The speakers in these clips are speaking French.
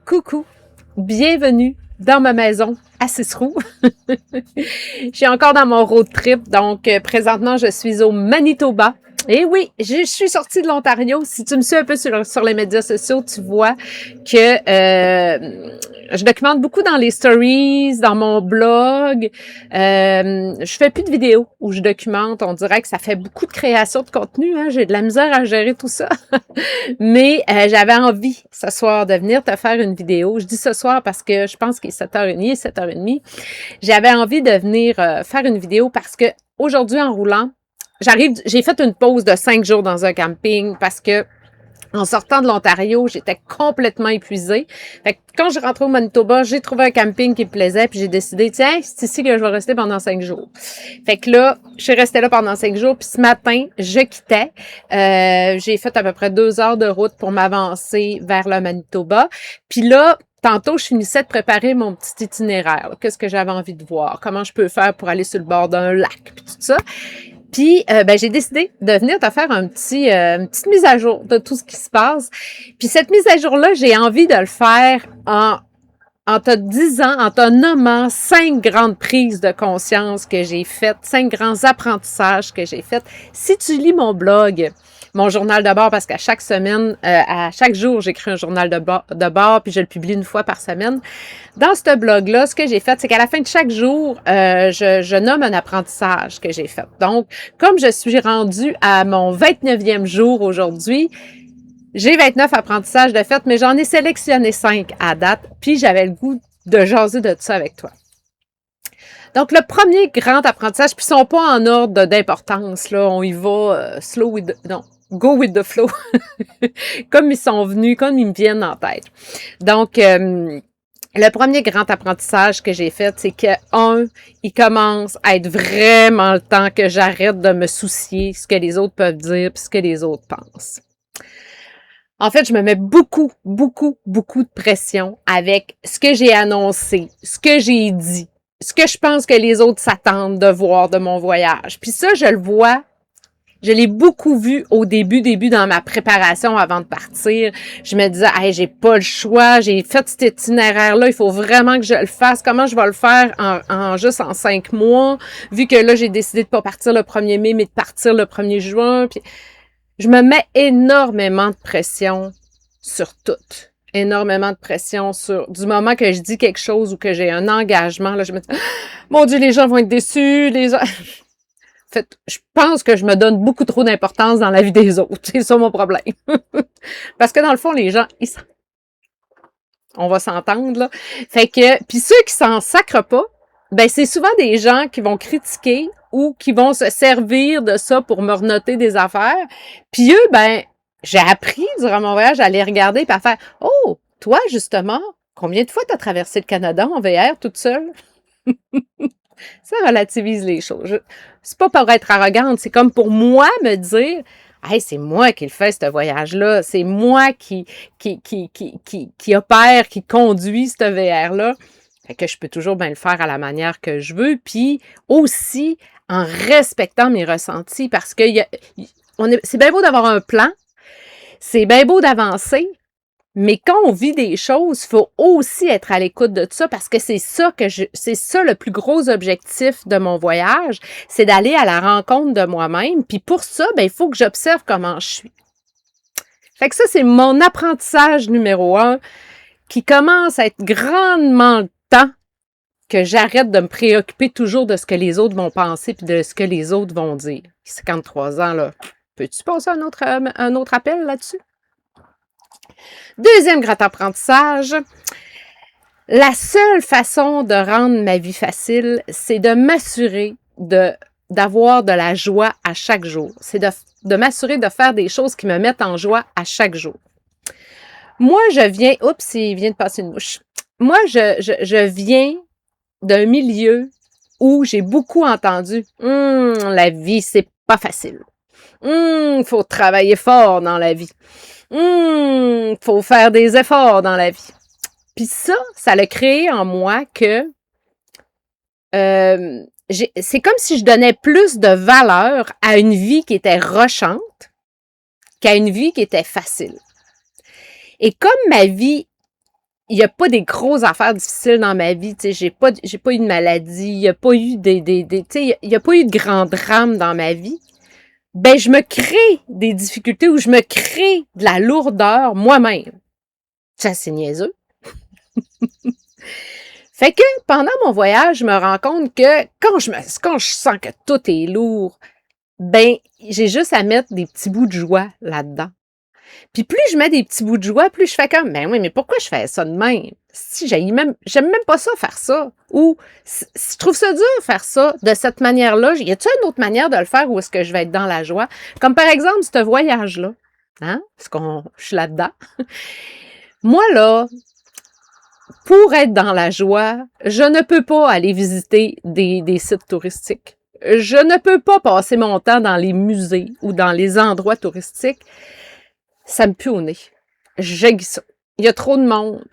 Coucou, bienvenue dans ma maison à Cicerou. Je suis encore dans mon road trip, donc présentement je suis au Manitoba. Et oui, je suis sortie de l'Ontario. Si tu me suis un peu sur les médias sociaux, tu vois que je documente beaucoup dans les stories, dans mon blog. Je fais plus de vidéos où je documente. On dirait que ça fait beaucoup de création de contenu. Hein? J'ai de la misère à gérer tout ça. Mais j'avais envie ce soir de venir te faire une vidéo. Je dis ce soir parce que je pense qu'il est 7h30, 7h30. J'avais envie de venir faire une vidéo parce que aujourd'hui en roulant, j'ai fait une pause de 5 jours dans un camping parce que en sortant de l'Ontario, j'étais complètement épuisée. Fait que quand je rentrais au Manitoba, j'ai trouvé un camping qui me plaisait, puis j'ai décidé, tiens, c'est ici que je vais rester pendant 5 jours. Fait que là, je suis restée là pendant 5 jours, puis ce matin, je quittais. J'ai fait à peu près 2 heures de route pour m'avancer vers le Manitoba. Puis là, tantôt, je finissais de préparer mon petit itinéraire. Qu'est-ce que j'avais envie de voir? Comment je peux faire pour aller sur le bord d'un lac, puis tout ça. Puis, j'ai décidé de venir te faire une petite mise à jour de tout ce qui se passe. Puis cette mise à jour-là, j'ai envie de le faire en te disant, en te nommant 5 grandes prises de conscience que j'ai faites, 5 grands apprentissages que j'ai faits. Si tu lis mon blog, mon journal de bord, parce qu'à chaque semaine, à chaque jour, j'écris un journal de bord, puis je le publie une fois par semaine. Dans ce blog-là, ce que j'ai fait, c'est qu'à la fin de chaque jour, je nomme un apprentissage que j'ai fait. Donc, comme je suis rendue à mon 29e jour aujourd'hui, j'ai 29 apprentissages de fait, mais j'en ai sélectionné 5 à date, puis j'avais le goût de jaser de ça avec toi. Donc, le premier grand apprentissage, puis ils sont pas en ordre d'importance, là, on y va go with the flow, comme ils sont venus, comme ils me viennent en tête. Donc, le premier grand apprentissage que j'ai fait, c'est que, il commence à être vraiment le temps que j'arrête de me soucier ce que les autres peuvent dire puis ce que les autres pensent. En fait, je me mets beaucoup de pression avec ce que j'ai annoncé, ce que j'ai dit, ce que je pense que les autres s'attendent de voir de mon voyage. Puis ça, je le vois. Je l'ai beaucoup vu au début dans ma préparation avant de partir. Je me disais, hey, j'ai pas le choix, j'ai fait cet itinéraire-là, il faut vraiment que je le fasse. Comment je vais le faire en 5 mois, vu que là, j'ai décidé de pas partir le 1er mai, mais de partir le 1er juin. Puis je me mets énormément de pression sur tout. Énormément de pression sur du moment que je dis quelque chose ou que j'ai un engagement, là, je me dis, mon Dieu, les gens vont être déçus, En fait, je pense que je me donne beaucoup trop d'importance dans la vie des autres. C'est ça mon problème. Parce que dans le fond, les gens, on va s'entendre, là. Fait que, puis ceux qui s'en sacrent pas, ben c'est souvent des gens qui vont critiquer ou qui vont se servir de ça pour me renoter des affaires. Puis eux, ben, j'ai appris durant mon voyage à les regarder et à faire « Oh, toi, justement, combien de fois tu as traversé le Canada en VR toute seule? » Ça relativise les choses. C'est pas pour être arrogante, c'est comme pour moi me dire « Hey, c'est moi qui le fais, ce voyage-là. C'est moi qui opère, qui conduit ce VR-là. » Fait que je peux toujours bien le faire à la manière que je veux, puis aussi en respectant mes ressentis, parce que c'est bien beau d'avoir un plan, c'est bien beau d'avancer, mais quand on vit des choses, il faut aussi être à l'écoute de ça, parce que c'est ça le plus gros objectif de mon voyage, c'est d'aller à la rencontre de moi-même, puis pour ça, ben il faut que j'observe comment je suis. Fait que ça, c'est mon apprentissage numéro 1, qui commence à être grandement temps que j'arrête de me préoccuper toujours de ce que les autres vont penser puis de ce que les autres vont dire. 53 ans, là. Peux-tu passer un autre appel là-dessus? Deuxième grand apprentissage. La seule façon de rendre ma vie facile, c'est de m'assurer d'avoir de la joie à chaque jour. C'est de m'assurer de faire des choses qui me mettent en joie à chaque jour. Moi, oups, il vient de passer une mouche. Moi, je viens d'un milieu où j'ai beaucoup entendu la vie, c'est pas facile. Faut travailler fort dans la vie. Faut faire des efforts dans la vie. Puis ça l'a créé en moi que c'est comme si je donnais plus de valeur à une vie qui était rochante qu'à une vie qui était facile. Et comme ma vie il y a pas des grosses affaires difficiles dans ma vie, tu sais, j'ai pas eu de maladie, il y a pas eu tu sais, il y a pas eu de grands drames dans ma vie. Ben, je me crée des difficultés ou je me crée de la lourdeur moi-même. Ça, c'est niaiseux. Fait que pendant mon voyage, je me rends compte que quand je sens que tout est lourd, ben, j'ai juste à mettre des petits bouts de joie là-dedans. Puis plus je mets des petits bouts de joie, plus je fais comme, ben oui, mais pourquoi je fais ça de même? Si j'aime même pas ça, faire ça. Ou, si je trouve ça dur, faire ça de cette manière-là, y a-t-il une autre manière de le faire où est-ce que je vais être dans la joie? Comme par exemple, ce voyage-là. Hein? Parce je suis là-dedans. Moi, là, pour être dans la joie, je ne peux pas aller visiter des sites touristiques. Je ne peux pas passer mon temps dans les musées ou dans les endroits touristiques. Ça me pue au nez. J'haïs ça. Il y a trop de monde.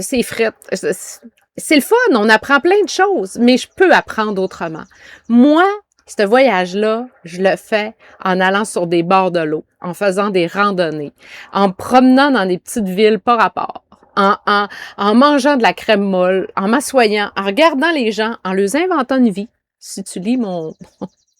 C'est fret. C'est le fun, on apprend plein de choses, mais je peux apprendre autrement. Moi, ce voyage-là, je le fais en allant sur des bords de l'eau, en faisant des randonnées, en me promenant dans des petites villes par rapport, en mangeant de la crème molle, en m'assoyant, en regardant les gens, en leur inventant une vie. Si tu lis mon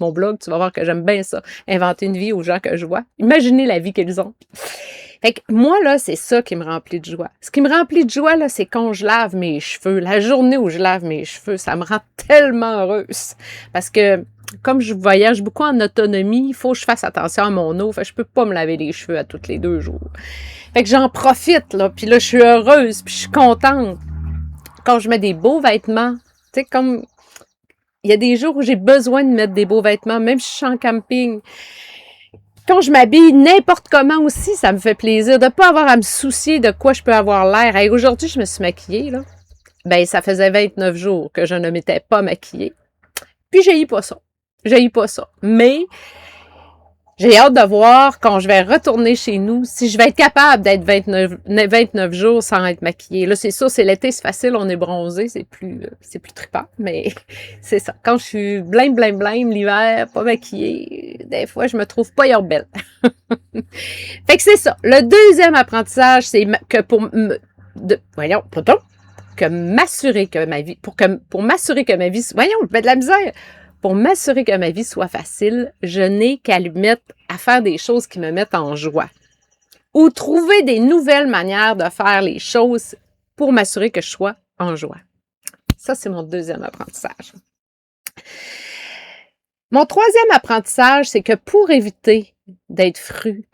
blog, tu vas voir que j'aime bien ça, inventer une vie aux gens que je vois. Imaginez la vie qu'ils ont. Fait que moi, là, c'est ça qui me remplit de joie. Ce qui me remplit de joie, là, c'est quand je lave mes cheveux. La journée où je lave mes cheveux, ça me rend tellement heureuse. Parce que, comme je voyage beaucoup en autonomie, il faut que je fasse attention à mon eau. Fait que je peux pas me laver les cheveux à tous les 2 jours. Fait que j'en profite, là. Puis là, je suis heureuse, puis je suis contente. Quand je mets des beaux vêtements, tu sais, comme il y a des jours où j'ai besoin de mettre des beaux vêtements, même si je suis en camping. Quand je m'habille n'importe comment aussi, ça me fait plaisir de ne pas avoir à me soucier de quoi je peux avoir l'air. Et aujourd'hui, je me suis maquillée, là. Ben, ça faisait 29 jours que je ne m'étais pas maquillée. Puis, j'haïs pas ça. J'haïs pas ça. Mais, j'ai hâte de voir quand je vais retourner chez nous si je vais être capable d'être 29 jours sans être maquillée. Là, c'est sûr, c'est l'été, c'est facile, on est bronzé, c'est plus trippant, mais c'est ça. Quand je suis blême, l'hiver, pas maquillée, des fois, je me trouve pas hier belle. Fait que c'est ça. Le deuxième apprentissage, c'est que que m'assurer que ma vie, pour m'assurer que ma vie, voyons, je mets de la misère. Pour m'assurer que ma vie soit facile, je n'ai qu'à lui mettre à faire des choses qui me mettent en joie. Ou trouver des nouvelles manières de faire les choses pour m'assurer que je sois en joie. Ça, c'est mon deuxième apprentissage. Mon troisième apprentissage, c'est que pour éviter d'être frue,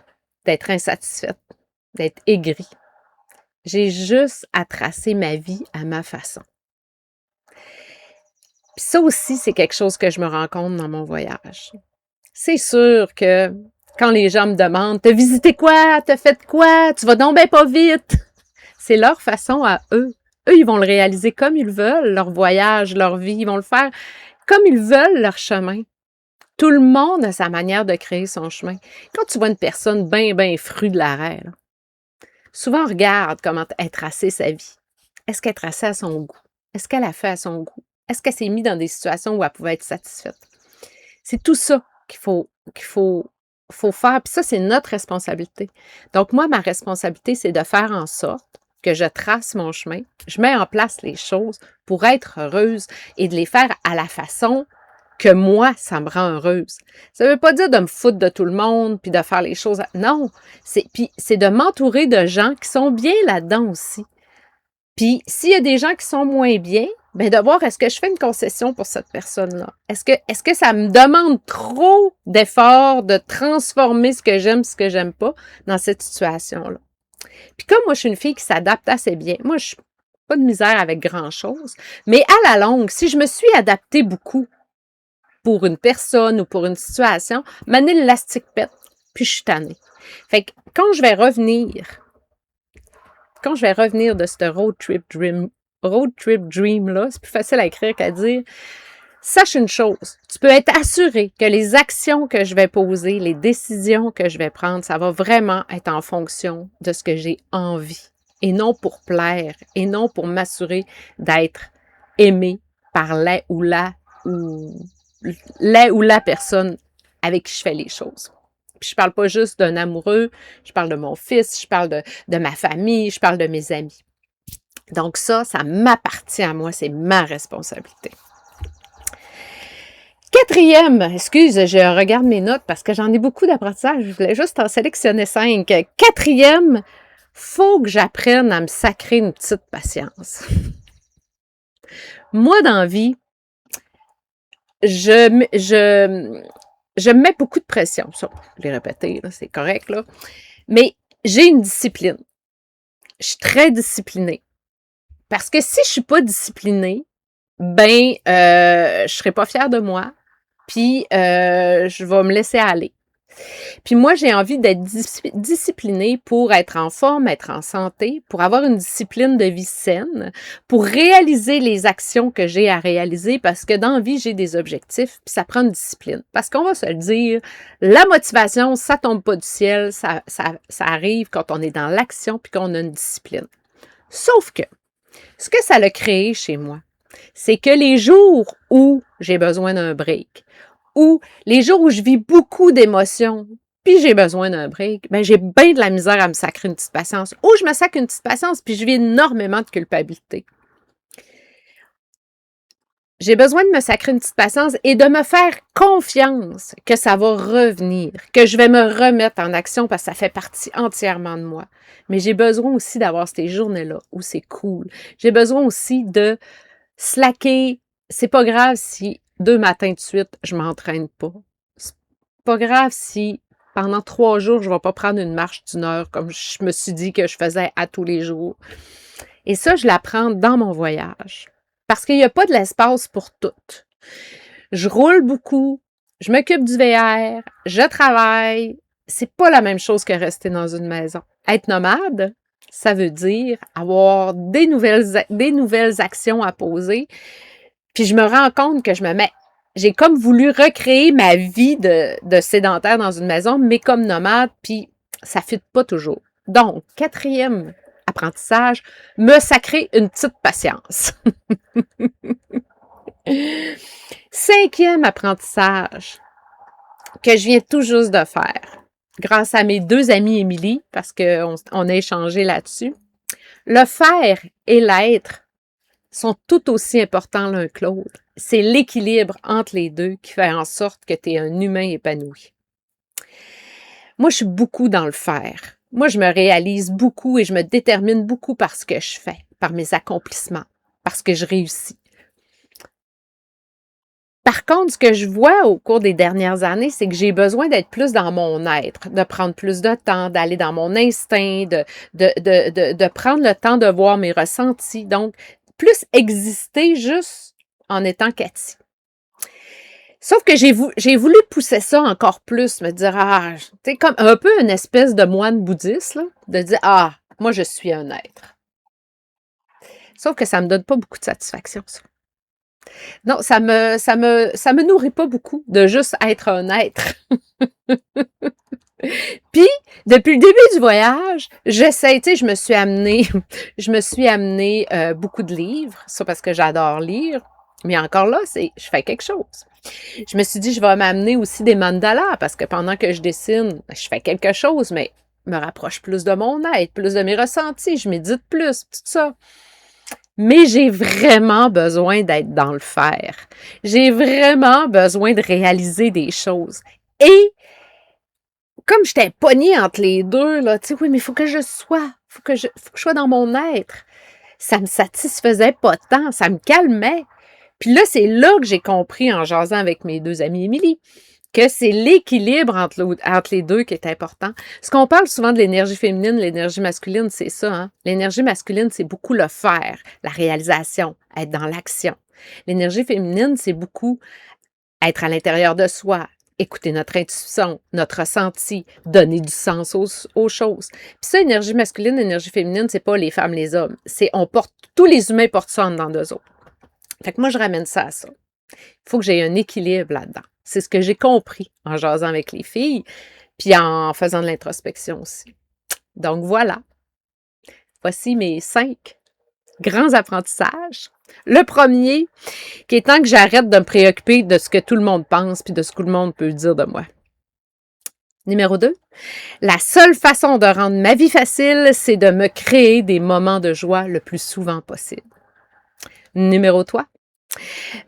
d'être insatisfaite, d'être aigrie, j'ai juste à tracer ma vie à ma façon. Puis ça aussi, c'est quelque chose que je me rends compte dans mon voyage. C'est sûr que quand les gens me demandent « T'as visité quoi? T'as fait quoi? Tu vas donc bien pas vite! » C'est leur façon à eux. Eux, ils vont le réaliser comme ils veulent, leur voyage, leur vie. Ils vont le faire comme ils veulent, leur chemin. Tout le monde a sa manière de créer son chemin. Quand tu vois une personne bien frue de l'arrêt, souvent on regarde comment elle tracé sa vie. Est-ce qu'elle tracée à son goût? Est-ce qu'elle a fait à son goût? Est-ce qu'elle s'est mise dans des situations où elle pouvait être satisfaite? C'est tout ça qu'il faut faire. Puis ça, c'est notre responsabilité. Donc, moi, ma responsabilité, c'est de faire en sorte que je trace mon chemin, je mets en place les choses pour être heureuse et de les faire à la façon que moi, ça me rend heureuse. Ça ne veut pas dire de me foutre de tout le monde puis de faire les choses. Non, c'est de m'entourer de gens qui sont bien là-dedans aussi. Puis, s'il y a des gens qui sont moins bien, bien de voir est-ce que je fais une concession pour cette personne-là? Est-ce que ça me demande trop d'efforts de transformer ce que j'aime pas dans cette situation-là? Puis comme moi, je suis une fille qui s'adapte assez bien, moi, je n'ai pas de misère avec grand-chose, mais à la longue, si je me suis adaptée beaucoup pour une personne ou pour une situation, maintenant, l'élastique pète, puis je suis tannée. Fait que quand je vais revenir de ce road trip dream-là, c'est plus facile à écrire qu'à dire, sache une chose, tu peux être assuré que les actions que je vais poser, les décisions que je vais prendre, ça va vraiment être en fonction de ce que j'ai envie et non pour plaire et non pour m'assurer d'être aimée par la personne avec qui je fais les choses. Puis je parle pas juste d'un amoureux, je parle de mon fils, je parle de ma famille, je parle de mes amis. Donc ça m'appartient à moi, c'est ma responsabilité. Quatrième, excuse, je regarde mes notes parce que j'en ai beaucoup d'apprentissage, je voulais juste en sélectionner 5. Quatrième, faut que j'apprenne à me sacrer une petite patience. Moi, dans la vie, je me mets beaucoup de pression. Ça, je l'ai répété, c'est correct, là. Mais j'ai une discipline. Je suis très disciplinée. Parce que si je suis pas disciplinée, ben, je serai pas fière de moi. Puis, je vais me laisser aller. Puis moi, j'ai envie d'être disciplinée pour être en forme, être en santé, pour avoir une discipline de vie saine, pour réaliser les actions que j'ai à réaliser, parce que dans la vie, j'ai des objectifs, puis ça prend une discipline. Parce qu'on va se le dire, la motivation, ça tombe pas du ciel, ça arrive quand on est dans l'action, puis qu'on a une discipline. Sauf que, ce que ça a créé chez moi, c'est que les jours où j'ai besoin d'un break, ou les jours où je vis beaucoup d'émotions, puis j'ai besoin d'un break, ben j'ai bien de la misère à me sacrer une petite patience. Ou je me sacre une petite patience, puis je vis énormément de culpabilité. J'ai besoin de me sacrer une petite patience et de me faire confiance que ça va revenir, que je vais me remettre en action parce que ça fait partie entièrement de moi. Mais j'ai besoin aussi d'avoir ces journées-là où c'est cool. J'ai besoin aussi de slacker. C'est pas grave si 2 matins de suite, je m'entraîne pas. C'est pas grave si pendant 3 jours, je vais pas prendre une marche d'1 heure comme je me suis dit que je faisais à tous les jours. Et ça, je l'apprends dans mon voyage. Parce qu'il n'y a pas de l'espace pour tout. Je roule beaucoup, je m'occupe du VR, je travaille. C'est pas la même chose que rester dans une maison. Être nomade, ça veut dire avoir des nouvelles actions à poser. Puis je me rends compte que j'ai comme voulu recréer ma vie de sédentaire dans une maison, mais comme nomade, puis ça ne fit pas toujours. Donc, quatrième apprentissage, me sacrer une petite patience. Cinquième apprentissage que je viens tout juste de faire, grâce à mes 2 amies Émilie, parce qu'on a échangé là-dessus. Le faire et l'être sont tout aussi importants l'un que l'autre. C'est l'équilibre entre les deux qui fait en sorte que tu es un humain épanoui. Moi, je suis beaucoup dans le faire. Moi, je me réalise beaucoup et je me détermine beaucoup par ce que je fais, par mes accomplissements, parce que je réussis. Par contre, ce que je vois au cours des dernières années, c'est que j'ai besoin d'être plus dans mon être, de prendre plus de temps, d'aller dans mon instinct, de prendre le temps de voir mes ressentis. Donc, plus exister juste en étant Cathy. Sauf que j'ai voulu pousser ça encore plus, me dire, tu sais, comme un peu une espèce de moine bouddhiste, là, de dire, moi, je suis un être. Sauf que ça me donne pas beaucoup de satisfaction, ça. Non, ça me nourrit pas beaucoup de juste être un être. Puis, depuis le début du voyage, j'essaie, tu sais, je me suis amené beaucoup de livres, ça parce que j'adore lire, mais encore là, je fais quelque chose. Je me suis dit, je vais m'amener aussi des mandalas, parce que pendant que je dessine, je fais quelque chose, mais je me rapproche plus de mon être, plus de mes ressentis, je médite plus, tout ça. Mais j'ai vraiment besoin d'être dans le faire. J'ai vraiment besoin de réaliser des choses. Et comme j'étais pognée entre les deux, là, tu sais, oui, mais il faut que je sois dans mon être. Ça me satisfaisait pas tant, ça me calmait. Puis là, c'est là que j'ai compris en jasant avec mes 2 amies Émilie que c'est l'équilibre entre les deux qui est important. Ce qu'on parle souvent de l'énergie féminine, l'énergie masculine, c'est ça. Hein? L'énergie masculine, c'est beaucoup le faire, la réalisation, être dans l'action. L'énergie féminine, c'est beaucoup être à l'intérieur de soi, écouter notre intuition, notre ressenti, donner du sens aux choses. Puis ça, énergie masculine, énergie féminine, c'est pas les femmes, les hommes. Tous les humains portent ça en dedans d'eux autres. Fait que moi, je ramène ça à ça. Il faut que j'aie un équilibre là-dedans. C'est ce que j'ai compris en jasant avec les filles, puis en faisant de l'introspection aussi. Donc voilà. Voici mes 5 grands apprentissages. Le premier, qui est temps que j'arrête de me préoccuper de ce que tout le monde pense puis de ce que tout le monde peut dire de moi. Numéro 2, la seule façon de rendre ma vie facile, c'est de me créer des moments de joie le plus souvent possible. Numéro 3,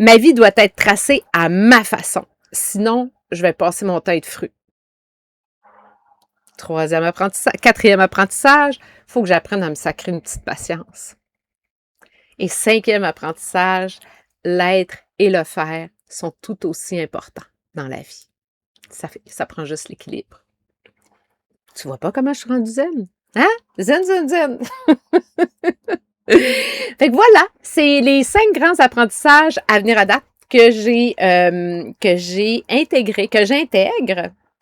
ma vie doit être tracée à ma façon. Sinon, je vais passer mon temps à être fru. Quatrième apprentissage, il faut que j'apprenne à me sacrer une petite patience. Et cinquième apprentissage, l'être et le faire sont tout aussi importants dans la vie. Ça prend juste l'équilibre. Tu vois pas comment je suis rendue zen? Hein? Zen, zen, zen! Fait que voilà, c'est les 5 grands apprentissages à venir à date que j'intègre,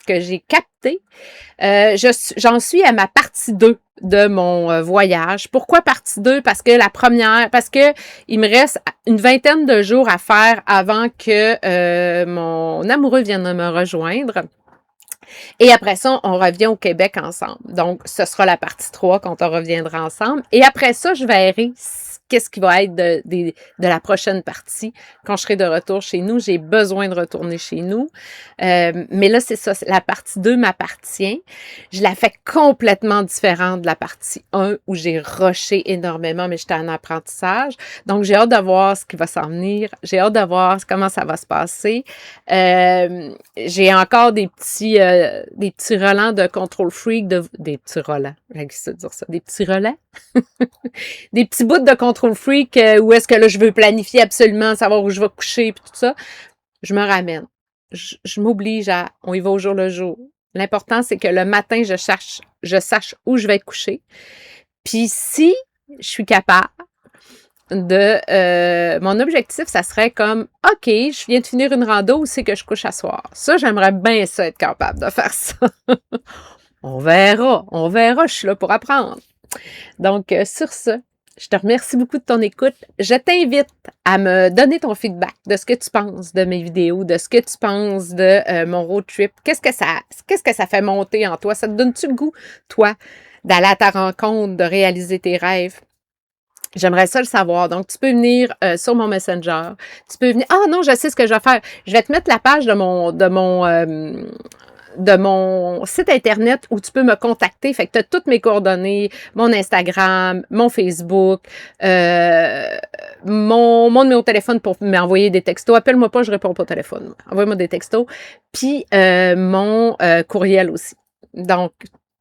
que j'ai capté. J'en suis à ma partie 2 de mon voyage. Pourquoi partie 2? Parce que il me reste une vingtaine de jours à faire avant que mon amoureux vienne me rejoindre. Et après ça, on revient au Québec ensemble. Donc, ce sera la partie 3 quand on reviendra ensemble. Et après ça, je verrai qu'est-ce qui va être de la prochaine partie. Quand je serai de retour chez nous, j'ai besoin de retourner chez nous. Mais là, c'est ça. La partie 2 m'appartient. Je la fais complètement différente de la partie 1 où j'ai rushé énormément, mais j'étais en apprentissage. Donc, j'ai hâte de voir ce qui va s'en venir. J'ai hâte de voir comment ça va se passer. J'ai encore des petits relents de control freak, des petits relents. J'ai de dire ça. Des petits relents? Des petits bouts de control freak où est-ce que là, je veux planifier absolument, savoir où je vais coucher puis tout ça. Je me ramène. Je m'oblige à, on y va au jour le jour. L'important, c'est que le matin, je sache où je vais coucher. Puis si je suis capable mon objectif, ça serait comme, OK, je viens de finir une rando, où c'est que je couche à soir? Ça, j'aimerais bien ça, être capable de faire ça. On verra, je suis là pour apprendre. Donc, sur ce, je te remercie beaucoup de ton écoute. Je t'invite à me donner ton feedback de ce que tu penses de mes vidéos, de ce que tu penses de mon road trip. Qu'est-ce que ça fait monter en toi? Ça te donne-tu le goût, toi, d'aller à ta rencontre, de réaliser tes rêves? J'aimerais ça le savoir. Donc, tu peux venir sur mon Messenger. Tu peux venir. Ah non, je sais ce que je vais faire. Je vais te mettre la page de mon site internet où tu peux me contacter. Fait que tu as toutes mes coordonnées, mon Instagram, mon Facebook, mon numéro de téléphone pour m'envoyer des textos. Appelle-moi pas, je réponds pas au téléphone. Envoie-moi des textos. Puis mon courriel aussi. Donc,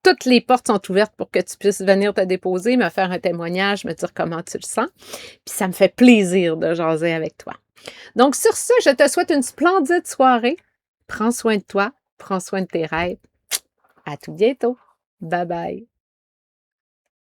toutes les portes sont ouvertes pour que tu puisses venir te déposer, me faire un témoignage, me dire comment tu le sens. Puis ça me fait plaisir de jaser avec toi. Donc, sur ce, je te souhaite une splendide soirée. Prends soin de toi, prends soin de tes rêves. À tout bientôt. Bye bye.